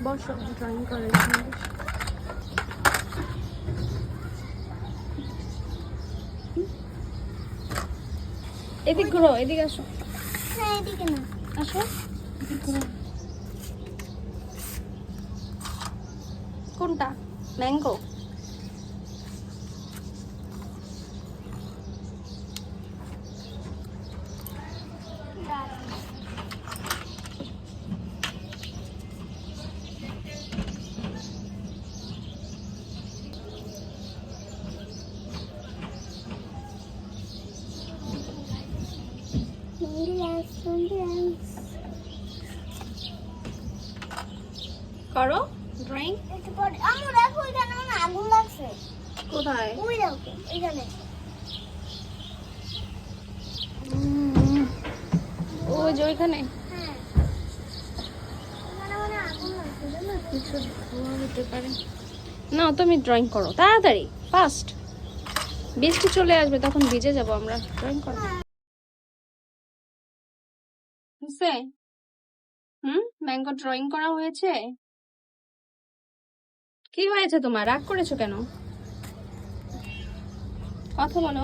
বসো ড্রয়িং করে। এদিক ঘুরো, এদিকে আসো। হ্যাঁ এদিকে না, আসো এদিক ঘুরো। কোনটা? ম্যাঙ্গো? করো ড্রয়িং। একটু পরে আমার দেখো এখানে মানে আগুন লাগছে। কোথায়? ওই দেখো এখানে। ওই যে ওইখানে হ্যাঁ মানে আগুন লাগছে জানো? কিছু ধোয়া হতে পারে। না তুমি ড্রয়িং করো তাড়াতাড়ি, ফাস্ট। বৃষ্টি চলে আসবে, তখন ভিজে যাব আমরা। ড্রয়িং করো। হয়েছে? ম্যাঙ্গো ড্রয়িং করা হয়েছে? কি হয়েছে তোমার? রাগ করেছো কেন? কথা বলো।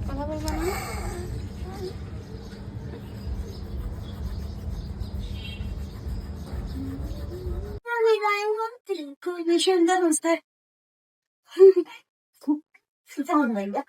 কথা বলবো না? আমি ড্রয়িং করতে খুবই সুন্দর হচ্ছে। খুব সুন্দর